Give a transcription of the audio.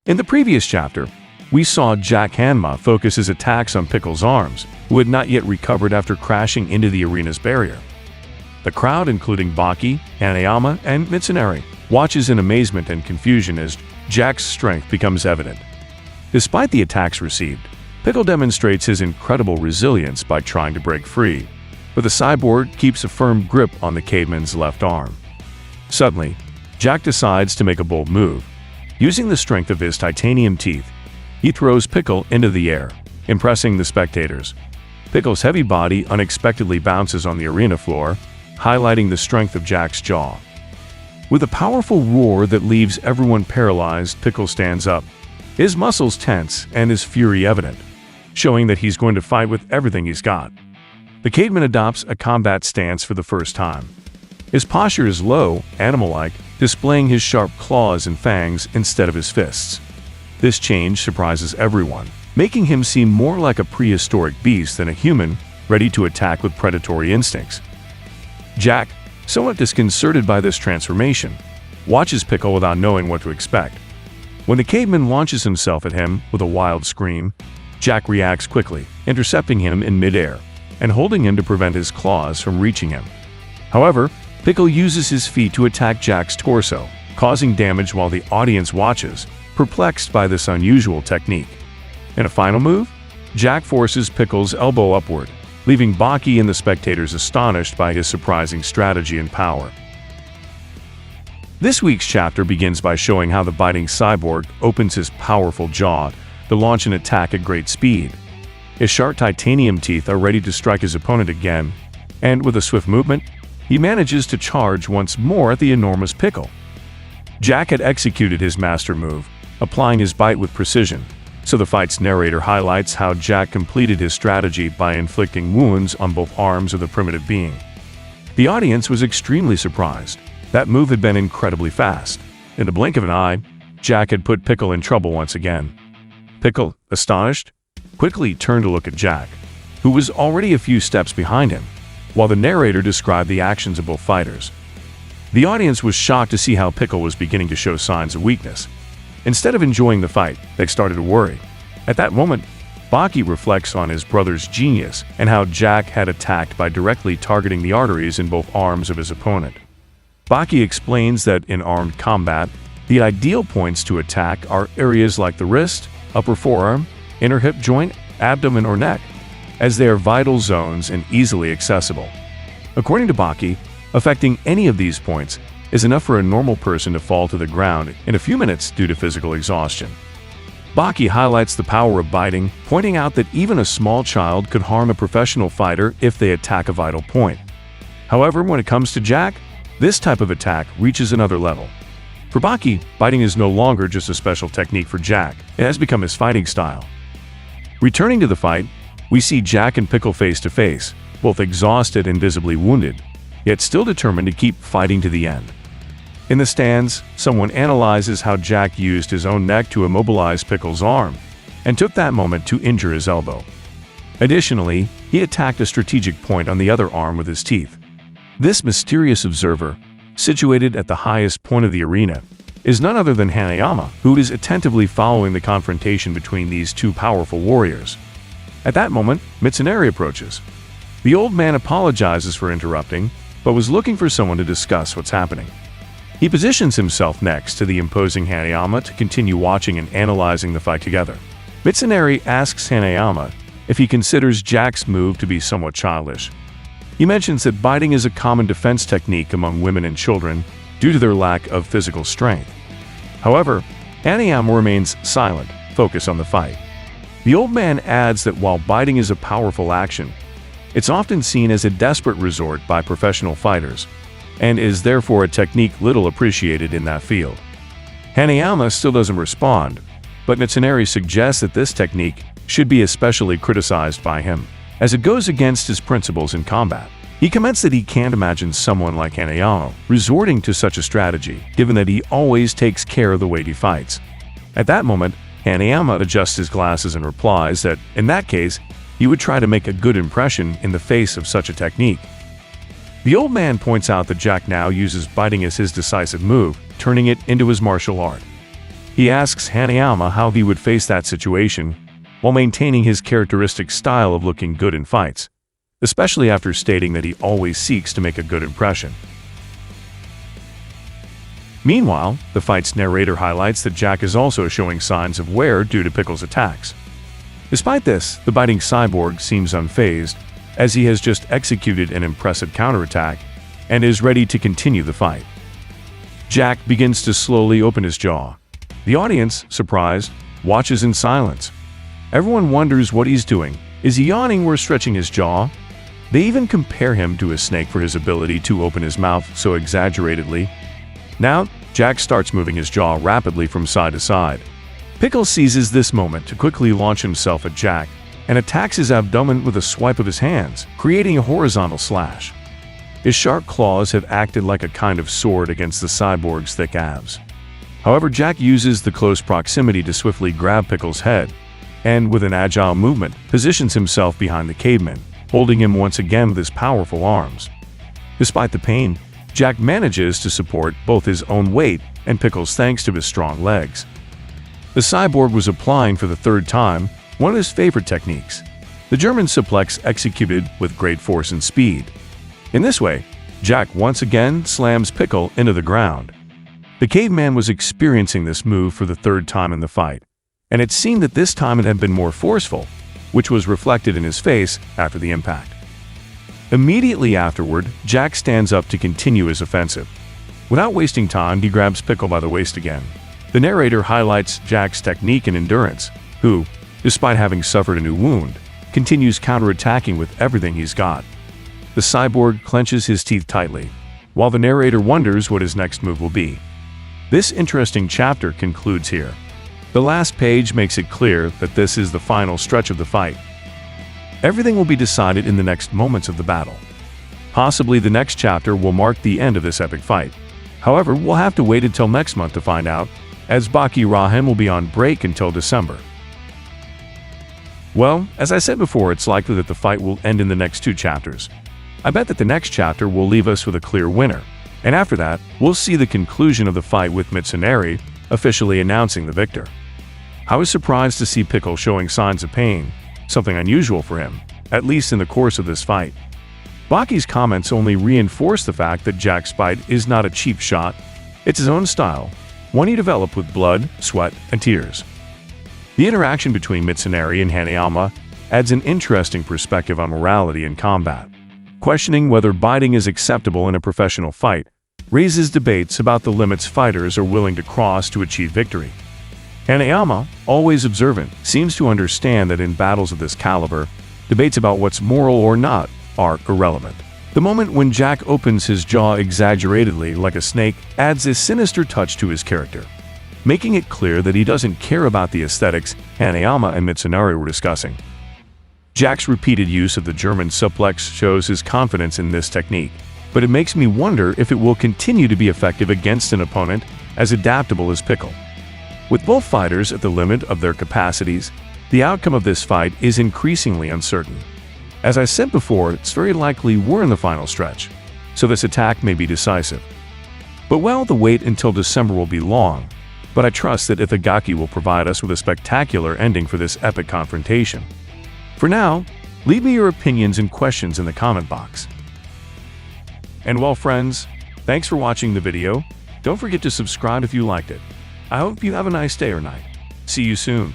In the previous chapter, we saw Jack Hanma focus his attacks on Pickle's arms, who had not yet recovered after crashing into the arena's barrier. The crowd, including Baki, Hanayama, and Mitsunari, watches in amazement and confusion as Jack's strength becomes evident. Despite the attacks received, Pickle demonstrates his incredible resilience by trying to break free, but the cyborg keeps a firm grip on the caveman's left arm. Suddenly, Jack decides to make a bold move. Using the strength of his titanium teeth, he throws Pickle into the air, impressing the spectators. Pickle's heavy body unexpectedly bounces on the arena floor, highlighting the strength of Jack's jaw. With a powerful roar that leaves everyone paralyzed, Pickle stands up, his muscles tense and his fury evident, showing that he's going to fight with everything he's got. The caveman adopts a combat stance for the first time. His posture is low, animal-like, displaying his sharp claws and fangs instead of his fists. This change surprises everyone, making him seem more like a prehistoric beast than a human ready to attack with predatory instincts. Jack, somewhat disconcerted by this transformation, watches Pickle without knowing what to expect. When the caveman launches himself at him with a wild scream, Jack reacts quickly, intercepting him in midair and holding him to prevent his claws from reaching him. However, Pickle uses his feet to attack Jack's torso, causing damage while the audience watches, perplexed by this unusual technique. In a final move, Jack forces Pickle's elbow upward, leaving Baki and the spectators astonished by his surprising strategy and power. This week's chapter begins by showing how the biting cyborg opens his powerful jaw to launch an attack at great speed. His sharp titanium teeth are ready to strike his opponent again, and with a swift movement, he manages to charge once more at the enormous Pickle. Jack had executed his master move, applying his bite with precision, so the fight's narrator highlights how Jack completed his strategy by inflicting wounds on both arms of the primitive being. The audience was extremely surprised. That move had been incredibly fast. In the blink of an eye, Jack had put Pickle in trouble once again. Pickle, astonished, quickly turned to look at Jack, who was already a few steps behind him, while the narrator described the actions of both fighters. The audience was shocked to see how Pickle was beginning to show signs of weakness. Instead of enjoying the fight, they started to worry. At that moment, Baki reflects on his brother's genius and how Jack had attacked by directly targeting the arteries in both arms of his opponent. Baki explains that in armed combat, the ideal points to attack are areas like the wrist, upper forearm, inner hip joint, abdomen, or neck, as they are vital zones and easily accessible. According to Baki, affecting any of these points is enough for a normal person to fall to the ground in a few minutes due to physical exhaustion. Baki highlights the power of biting, pointing out that even a small child could harm a professional fighter if they attack a vital point. However, when it comes to Jack, this type of attack reaches another level. For Baki, biting is no longer just a special technique for Jack, it has become his fighting style. Returning to the fight, we see Jack and Pickle face to face, both exhausted and visibly wounded, yet still determined to keep fighting to the end. In the stands, someone analyzes how Jack used his own neck to immobilize Pickle's arm, and took that moment to injure his elbow. Additionally, he attacked a strategic point on the other arm with his teeth. This mysterious observer, situated at the highest point of the arena, is none other than Hanayama, who is attentively following the confrontation between these two powerful warriors. At that moment, Mitsunari approaches. The old man apologizes for interrupting, but was looking for someone to discuss what's happening. He positions himself next to the imposing Hanayama to continue watching and analyzing the fight together. Mitsunari asks Hanayama if he considers Jack's move to be somewhat childish. He mentions that biting is a common defense technique among women and children due to their lack of physical strength. However, Hanayama remains silent, focused on the fight. The old man adds that while biting is a powerful action, it's often seen as a desperate resort by professional fighters, and is therefore a technique little appreciated in that field. Hanayama still doesn't respond, but Mitsunari suggests that this technique should be especially criticized by him, as it goes against his principles in combat. He comments that he can't imagine someone like Hanayama resorting to such a strategy, given that he always takes care of the way he fights. At that moment, Hanayama adjusts his glasses and replies that, in that case, he would try to make a good impression in the face of such a technique. The old man points out that Jack now uses biting as his decisive move, turning it into his martial art. He asks Hanayama how he would face that situation while maintaining his characteristic style of looking good in fights, especially after stating that he always seeks to make a good impression. Meanwhile, the fight's narrator highlights that Jack is also showing signs of wear due to Pickle's attacks. Despite this, the biting cyborg seems unfazed, as he has just executed an impressive counterattack and is ready to continue the fight. Jack begins to slowly open his jaw. The audience, surprised, watches in silence. Everyone wonders what he's doing. Is he yawning or stretching his jaw? They even compare him to a snake for his ability to open his mouth so exaggeratedly. Now, Jack starts moving his jaw rapidly from side to side. Pickle seizes this moment to quickly launch himself at Jack and attacks his abdomen with a swipe of his hands, creating a horizontal slash. His sharp claws have acted like a kind of sword against the cyborg's thick abs. However, Jack uses the close proximity to swiftly grab Pickle's head, and with an agile movement, positions himself behind the caveman, holding him once again with his powerful arms. Despite the pain, Jack manages to support both his own weight and Pickle's thanks to his strong legs. The cyborg was applying for the third time one of his favorite techniques, the German suplex executed with great force and speed. In this way, Jack once again slams Pickle into the ground. The caveman was experiencing this move for the third time in the fight, and it seemed that this time it had been more forceful, which was reflected in his face after the impact. Immediately afterward, Jack stands up to continue his offensive. Without wasting time, he grabs Pickle by the waist again. The narrator highlights Jack's technique and endurance, who, despite having suffered a new wound, continues counterattacking with everything he's got. The cyborg clenches his teeth tightly, while the narrator wonders what his next move will be. This interesting chapter concludes here. The last page makes it clear that this is the final stretch of the fight. Everything will be decided in the next moments of the battle. Possibly the next chapter will mark the end of this epic fight. However, we'll have to wait until next month to find out, as Baki Rahen will be on break until December. Well, as I said before, it's likely that the fight will end in the next 2 chapters. I bet that the next chapter will leave us with a clear winner, and after that, we'll see the conclusion of the fight with Mitsunari officially announcing the victor. I was surprised to see Pickle showing signs of pain, something unusual for him, at least in the course of this fight. Baki's comments only reinforce the fact that Jack's bite is not a cheap shot. It's his own style, one he developed with blood, sweat, and tears. The interaction between Mitsunari and Hanayama adds an interesting perspective on morality in combat. Questioning whether biting is acceptable in a professional fight raises debates about the limits fighters are willing to cross to achieve victory. Hanayama, always observant, seems to understand that in battles of this caliber, debates about what's moral or not are irrelevant. The moment when Jack opens his jaw exaggeratedly like a snake adds a sinister touch to his character, making it clear that he doesn't care about the aesthetics Hanayama and Mitsunari were discussing. Jack's repeated use of the German suplex shows his confidence in this technique, but it makes me wonder if it will continue to be effective against an opponent as adaptable as Pickle. With both fighters at the limit of their capacities, the outcome of this fight is increasingly uncertain. As I said before, it's very likely we're in the final stretch, so this attack may be decisive. But well, the wait until December will be long, but I trust that Itagaki will provide us with a spectacular ending for this epic confrontation. For now, leave me your opinions and questions in the comment box. And well, friends, thanks for watching the video. Don't forget to subscribe if you liked it. I hope you have a nice day or night. See you soon.